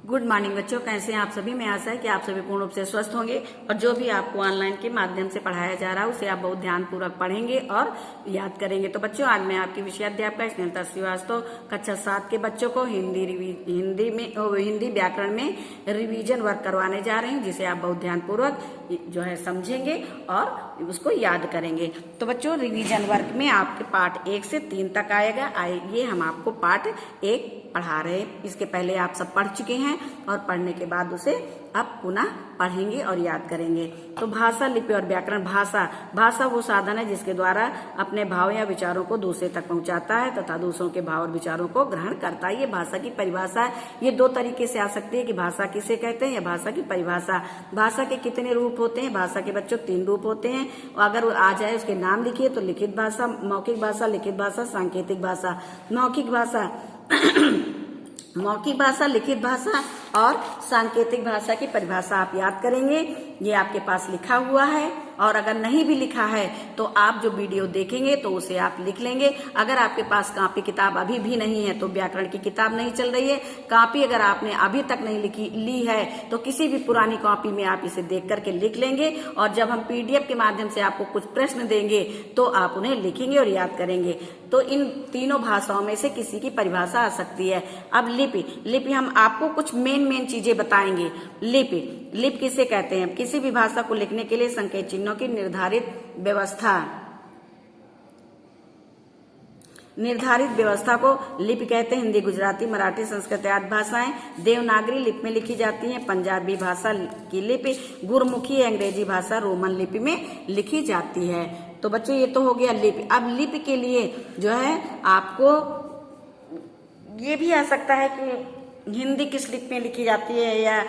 Good morning बच्चों, कैसे हैं आप सभी। मैं आशा है कि आप सभी पूर्ण रूप से स्वस्थ होंगे और जो भी आपको ऑनलाइन के माध्यम से पढ़ाया जा रहा है उसे आप बहुत ध्यानपूर्वक पढ़ेंगे और याद करेंगे। तो बच्चों, आज मैं आपकी विषय अध्यापिका स्नेहलता श्रीवास्तव कक्षा 7 के बच्चों को हिंदी व्याकरण में रिवीजन वर्क करवाने जा रहे हैं, जिसे आप बहुत ध्यानपूर्वक जो है समझेंगे और उसको याद करेंगे। तो बच्चों, रिवीजन वर्क में आपके पाठ 1 से 3 तक आएगा। आइए हम आपको पाठ 1 पढ़ा रहे हैं। इसके पहले आप सब पढ़ चुके हैं और पढ़ने के बाद उसे अब पुनः पढ़ेंगे और याद करेंगे। तो भाषा, लिपि और व्याकरण। भाषा वो साधन है जिसके द्वारा अपने भाव या विचारों को दूसरे तक पहुंचाता है तथा दूसरों के भाव और विचारों को ग्रहण करता है। ये भाषा की परिभाषा है। ये 2 तरीके से आ सकती है कि भाषा किसे कहते हैं या भाषा की परिभाषा। भाषा के कितने रूप होते हैं? भाषा के बच्चों 3 रूप होते हैं। अगर आ जाए उसके नाम लिखिए तो लिखित भाषा, मौखिक भाषा, लिखित भाषा, सांकेतिक भाषा। मौखिक भाषा, लिखित भाषा और सांकेतिक भाषा की परिभाषा आप याद करेंगे। ये आपके पास लिखा हुआ है और अगर नहीं भी लिखा है तो आप जो वीडियो देखेंगे तो उसे आप लिख लेंगे। अगर आपके पास कॉपी किताब अभी भी नहीं है तो व्याकरण की किताब नहीं चल रही है, कॉपी अगर आपने अभी तक नहीं ली है तो किसी भी पुरानी कॉपी में आप इसे देख करके लिख लेंगे और जब हम PDF के माध्यम से आपको कुछ प्रश्न देंगे तो आप उन्हें लिखेंगे और याद करेंगे। तो इन तीनों भाषाओं में से किसी की परिभाषा आ सकती है। अब लिपि हम आपको कुछ मेन चीजें बताएंगे। लिपि किसे कहते हैं? किसी भी भाषा को लिखने के लिए संकेत चिन्हों की निर्धारित व्यवस्था को लिपि कहते हैं। हिंदी, गुजराती, मराठी, संस्कृत आदि भाषाएं देवनागरी लिपि में लिखी जाती हैं। पंजाबी भाषा की लिपि गुरमुखी, अंग्रेजी भाषा रोमन लिपि में लिखी जाती है। तो बच्चों, ये तो हो गया लिपि। अब लिपि के लिए जो है आपको ये भी आ सकता है कि हिंदी किस लिपि में लिखी जाती है या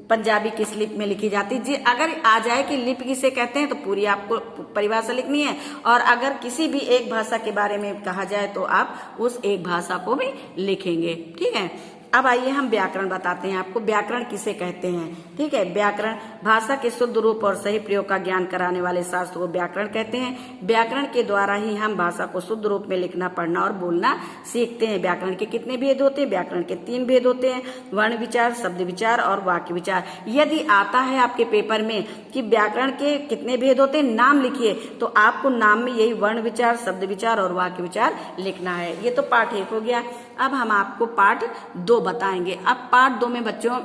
पंजाबी किस लिपि में लिखी जाती है। जी, अगर आ जाए कि लिपि किसे कहते हैं तो पूरी आपको परिभाषा लिखनी है और अगर किसी भी एक भाषा के बारे में कहा जाए तो आप उस एक भाषा को भी लिखेंगे। ठीक है। अब आइए हम व्याकरण बताते हैं आपको। व्याकरण किसे कहते हैं? ठीक है। व्याकरण भाषा के शुद्ध रूप और सही प्रयोग का ज्ञान कराने वाले शास्त्र को व्याकरण कहते हैं। व्याकरण के द्वारा ही हम भाषा को शुद्ध रूप में लिखना, पढ़ना और बोलना सीखते हैं। व्याकरण के कितने भेद होते हैं? व्याकरण के 3 भेद होते हैं, वर्ण विचार, शब्द विचार और वाक्य विचार। यदि आता है आपके पेपर में कि व्याकरण के कितने भेद होते हैं, नाम लिखिए, तो आपको नाम में यही वर्ण विचार, शब्द विचार और वाक्य विचार लिखना है। ये तो पाठ 1 हो गया। अब हम आपको पाठ 2 बताएंगे। अब पाठ 2 में बच्चों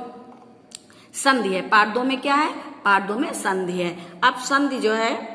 संधि है। पाठ 2 में क्या है? पाठ 2 में संधि है। अब संधि जो है,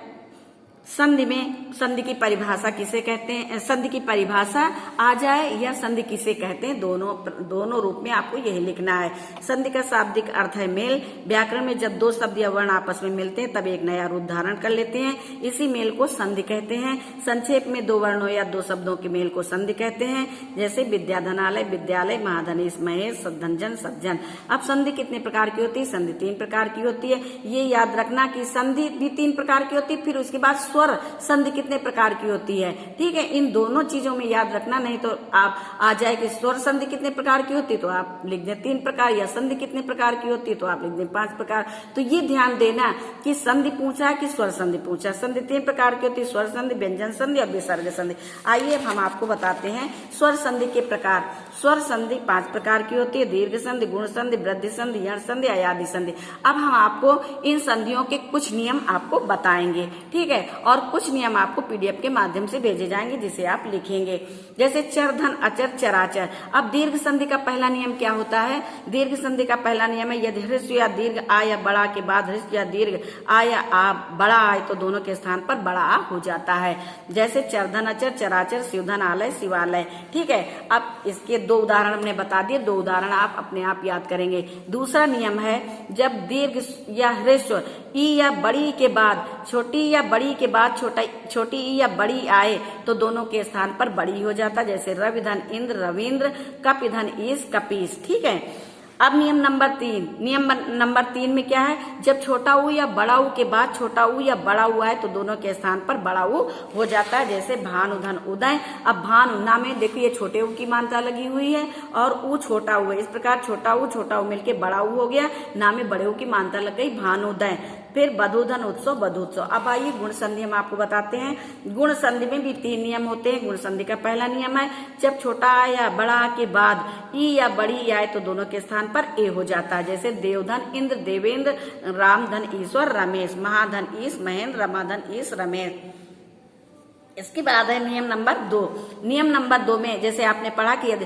संधि की परिभाषा किसे कहते हैं? संधि की परिभाषा आ जाए या संधि किसे कहते हैं, दोनों रूप में आपको यही लिखना है। संधि का शाब्दिक अर्थ है मेल। व्याकरण में जब 2 शब्द या वर्ण आपस में मिलते हैं तब एक नया रूप धारण कर लेते हैं। इसी मेल को संधि कहते हैं। संक्षेप में 2 वर्णों या 2 शब्दों के मेल को संधि कहते हैं, जैसे विद्याधनालय, विद्यालय, महाधनेश, महेश, सद्धनजन, सज्जन। अब संधि कितने प्रकार की होती है? संधि 3 प्रकार की होती है। ये याद रखना कि संधि भी 3 प्रकार की होती है। फिर उसके बाद स्वर संधि कितने प्रकार की होती है। ठीक है। इन दोनों चीजों में याद रखना, नहीं तो आप आ जाए कि स्वर संधि कितने प्रकार की होती है तो आप लिख दें 3 प्रकार, या संधि कितने प्रकार की होती है तो आप लिख दें 5 प्रकार। तो ये ध्यान देना कि संधि पूछा है कि स्वर संधि पूछा। संधि 3 प्रकार की होती है, स्वर संधि, व्यंजन संधि और विसर्ग संधि। आइए अब हम आपको बताते हैं स्वर संधि के प्रकार। स्वर संधि 5 प्रकार की होती है, दीर्घ संधि, गुण संधि, वृद्धि संधि, यण संधि, अयादि संधि। अब हम आपको इन संधियों के कुछ नियम आपको बताएंगे। ठीक है। और कुछ नियम आपको PDF के माध्यम से भेजे जाएंगे जिसे आप लिखेंगे, जैसे चर, धन, अचर, चराचर। अब दीर्घ संधि का पहला नियम क्या होता है? दीर्घ संधि का पहला नियम है, यदि ह्रस्व या दीर्घ आ या बड़ा के बाद ह्रस्व या दीर्घ आ या आ बड़ा आए तो दोनों के स्थान पर बड़ा आ हो जाता है, जैसे चर, धन, अचर, चराचर, शिवधन, आलय, शिवालय। ठीक है। अब इसके 2 उदाहरण हमने बता दिए, 2 उदाहरण आप अपने आप याद करेंगे। दूसरा नियम है, जब दीर्घ या ह्रस्व ई या बड़ी के बाद छोटी या बड़ी के बाद छोटी ई या बड़ी आए तो दोनों के स्थान पर बड़ी हो जाता, जैसे रविधन, इंद्र, रविंद्र, कपिधन, ईश, कपीस। ठीक है। अब नियम नंबर 3 में क्या है? जब छोटा ऊ या बड़ा ऊ के बाद छोटा ऊ या बड़ा ऊ आए तो दोनों के स्थान पर बड़ा ऊ हो जाता है, जैसे भानुधन, उदय। अब भानु ना में देखिए छोटे ऊ की मात्रा लगी हुई है और ऊ छोटा ऊ है, इस प्रकार छोटा ऊ मिलके बड़ा ऊ हो गया, ना में बड़े ऊ की मात्रा लग गई, भानुदय। फिर बधूधन उत्सव बधूत्सव। अब आइए गुण संधि हम आपको बताते हैं। गुण संधि में भी 3 नियम होते हैं। गुण संधि का पहला नियम है जब छोटा आ या बड़ा आ के बाद ई या बड़ी ई आए तो दोनों के स्थान पर ए हो जाता है। जैसे देवधन इंद्र देवेंद्र, रामधन ईश्वर रमेश, महाधन ईश महेंद्र, रमाधन ईश रमेश। इसके बाद है नियम नंबर 2। नियम नंबर 2 में जैसे आपने पढ़ा कि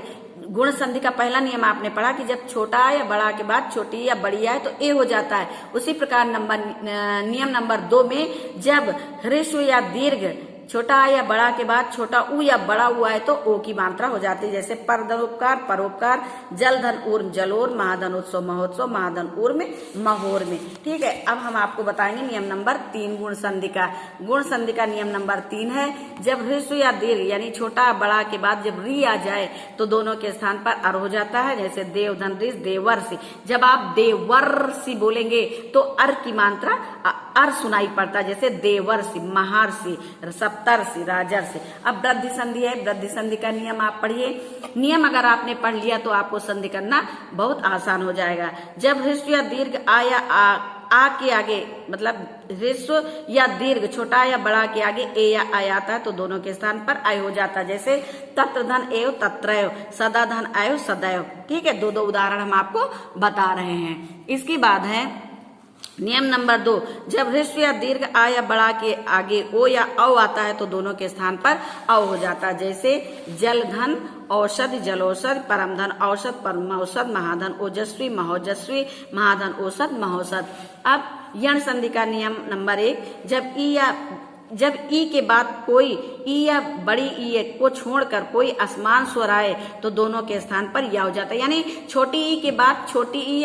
गुण संधि का पहला नियम आपने पढ़ा कि जब छोटा आए या बड़ा के बाद छोटी या बड़ी आए तो ए हो जाता है। उसी प्रकार नियम नंबर 2 में जब ह्रस्व या दीर्घ छोटा आ या बड़ा के बाद छोटा ऊ या बड़ा ऊ आए तो ओ की मात्रा हो जाती है। जैसे परधनोपकार परोपकार, जलधन ऊर्म जलोर, महाधन उत्सव महोत्सव, महाधन ऊर्म महोर में। ठीक है, अब हम आपको बताएंगे नियम नंबर 3 गुण संधि का। गुण संधि का नियम नंबर 3 है जब ह्रस्व या दीर्घ यानी छोटा बड़ा के बाद जब री आ जाए तो दोनों के स्थान पर अर हो जाता है। जैसे देवधन ऋष देवर्षि, जब आप देवर्षि बोलेंगे तो अर की मात्रा अर सुनाई पड़ता है। जैसे देवर्षि, महर्षि, सप्तर्षि, राजर्षि। अब वृद्धि संधि है। वृद्धि संधि का नियम आप पढ़िए। नियम अगर आपने पढ़ लिया तो आपको संधि करना बहुत आसान हो जाएगा। जब ह्रस्व या दीर्घ आ या आ के आगे मतलब ह्रस्व या दीर्घ छोटा या बड़ा के आगे ए या आ आता है तो दोनों के स्थान पर आय हो जाता है। जैसे तत्र धन एव तत्रैव, सदा धन आयो सदैव। ठीक है, 2 उदाहरण हम आपको बता रहे हैं। इसके बाद है नियम नंबर 2, जब ह्रस्व या दीर्घ आ या बड़ा के आगे ओ या औ आता है तो दोनों के स्थान पर औ हो जाता है। जैसे जलधन औषध जलौषध, परमधन औषध परमौषध, महाधन ओजस्वी महोजस्वी, महाधन औषध महोषध। अब यण संधि का नियम नंबर 1, जब ई के बाद कोई ई या बड़ी ई को छोड़कर कोई असमान स्वर आए तो दोनों के स्थान पर या हो जाता है। यानी छोटी ई के बाद छोटी ई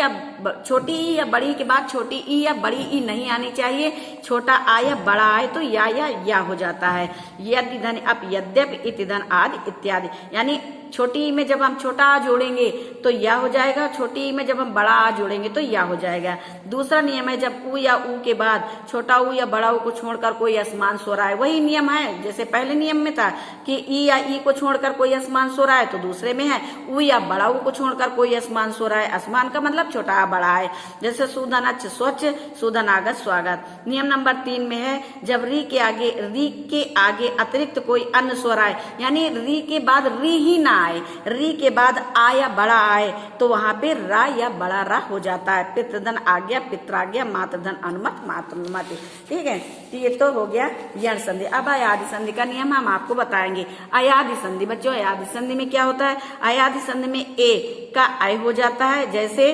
या बड़ी के बाद छोटी ई या बड़ी ई नहीं आनी चाहिए। छोटा आ या बड़ा आए तो या हो जाता है। यदि धन अप यद्यप इति धन आदि इत्यादि। यानी छोटी ई में जब हम छोटा आ जोड़ेंगे तो या हो जाएगा, छोटी ई में जब हम बड़ा आ जोड़ेंगे तो या हो जाएगा। दूसरा नियम है जब ऊ या ऊ के बाद छोटा ऊ या बड़ा ऊ को छोड़कर कोई असमान स्वर आए। वही नियम है जैसे पहले नियम में था कि ई या ई को छोड़कर कोई असमान स्वर आए, तो दूसरे में है ऊ या बड़ा ऊ को छोड़कर कोई असमान स्वर आए। असमान का मतलब छोटा आ बड़ा आए। जैसे सुधन अच्छ स्वच्छ, सुधन आगत स्वागत। नियम नंबर 3 में है जब री के आगे अतिरिक्त कोई अन्य स्वर आए, यानी री के बाद री ही ना आए, री के बाद आ या बड़ा आए तो वहां पे रा या बड़ा रा हो जाता है। पितृधन आज्ञा पित्राज्ञा, मातृधन अनुमत मातृनुमति। ठीक है, ये तो हो गया यण संधि। अब अयादि संधि का नियम हम आपको बताएंगे। अयादि संधि बच्चों, अयादि संधि में क्या होता है? अयादि संधि में ए का आय हो जाता है। जैसे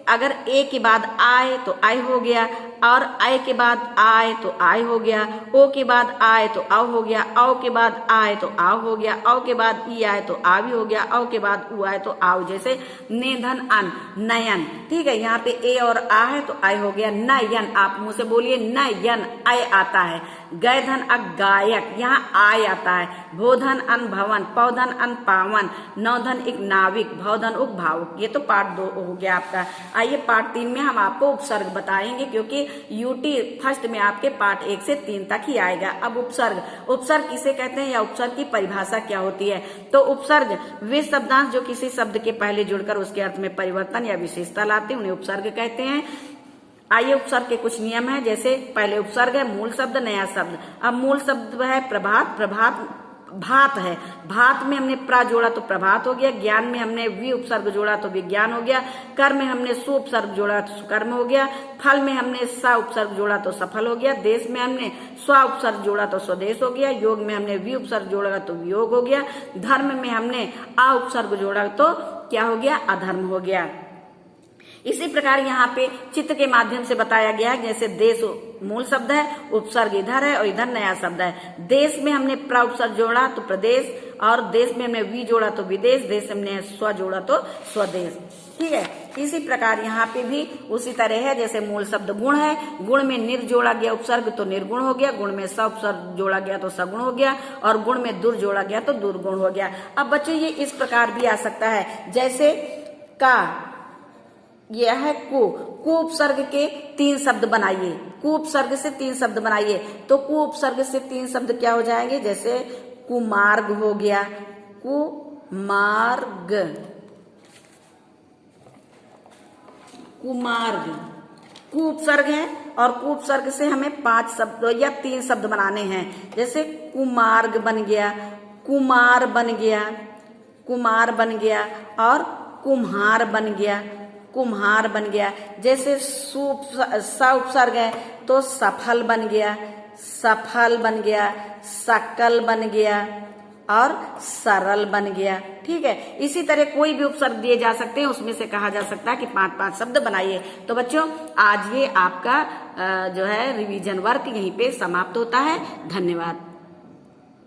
अगर ए के बाद आए तो आय हो गया, और आय के बाद आए तो आय हो गया, ओ के बाद आए तो आव हो गया, औ के बाद आए तो आव हो गया, औ के बाद ई आए तो आव ही हो गया, औ के बाद उ आए तो आव। जैसे नेधन अन नयन। ठीक है, यहाँ पे ए और आ है तो आय हो गया। नयन, आप मुंह से बोलिए नयन, आय आता है। गयधन अगायक, यहाँ आय आता है। भोधन अन भवन, पौधन अन पावन, नौधन एक नाविक, भवधन उक भावुक। ये तो पार्ट 2 हो गया आपका। आइए पार्ट 3 में हम आपको उपसर्ग बताएंगे, क्योंकि यूटी फर्स्ट में आपके पार्ट 1 से 3 तक ही आएगा। अब उपसर्ग किसे कहते हैं या उपसर्ग की परिभाषा क्या होती है? तो उपसर्ग वे शब्दांश जो किसी शब्द के पहले जुड़कर उसके अर्थ में परिवर्तन या विशेषता लाते हैं, उन्हें उपसर्ग कहते हैं। आइए उपसर्ग के कुछ नियम है। जैसे पहले उपसर्ग है मूल शब्द नया शब्द। अब मूल शब्द है प्रभात, भात है। भात में हमने प्रा जोड़ा तो प्रभात हो गया। ज्ञान में हमने वि उपसर्ग जोड़ा तो विज्ञान हो गया। कर्म में हमने सु उपसर्ग जोड़ा तो सुकर्म हो गया। फल में हमने सा उपसर्ग जोड़ा तो सफल हो गया। देश में हमने स्व उपसर्ग जोड़ा तो स्वदेश हो गया। योग में हमने वि उपसर्ग जोड़ा तो वियोग हो गया। धर्म में हमने आ उपसर्ग जोड़ा तो क्या हो गया? अधर्म हो गया। इसी प्रकार यहाँ पे चित्र के माध्यम से बताया गया है। जैसे देश मूल शब्द है, उपसर्ग इधर है और इधर नया शब्द है। देश में हमने प्र उपसर्ग जोड़ा तो प्रदेश, और देश में हमने वी जोड़ा तो विदेश, देश में हमने स्व जोड़ा तो स्वदेश। ठीक है, इसी प्रकार यहाँ पे भी उसी तरह है। जैसे मूल शब्द गुण है, गुण में निर जोड़ा गया उपसर्ग तो निर्गुण हो गया। गुण में स उपसर्ग जोड़ा गया तो सगुण हो गया, और गुण में दुर जोड़ा गया तो दुर्गुण हो गया। अब बच्चों ये इस प्रकार भी आ सकता है। जैसे का, यह है कु उपसर्ग के 3 शब्द बनाइए। कु उपसर्ग से 3 शब्द बनाइए तो कु उपसर्ग से 3 शब्द क्या हो जाएंगे? जैसे कुमार्ग हो गया, कुमार्ग, कुमार्ग। कु उपसर्ग है और उपसर्ग से हमें 5 शब्द या 3 शब्द बनाने हैं। जैसे कुमार्ग बन गया, कुमार बन गया, कुमार बन गया, और कुम्हार बन गया, कुम्हार बन गया। जैसे स उपसर्ग है तो सफल बन गया, सफल बन गया, सकल बन गया और सरल बन गया। ठीक है, इसी तरह कोई भी उपसर्ग दिए जा सकते हैं, उसमें से कहा जा सकता है कि 5-5 शब्द बनाइए। तो बच्चों आज ये आपका जो है रिवीजन वर्क यहीं पे समाप्त होता है। धन्यवाद।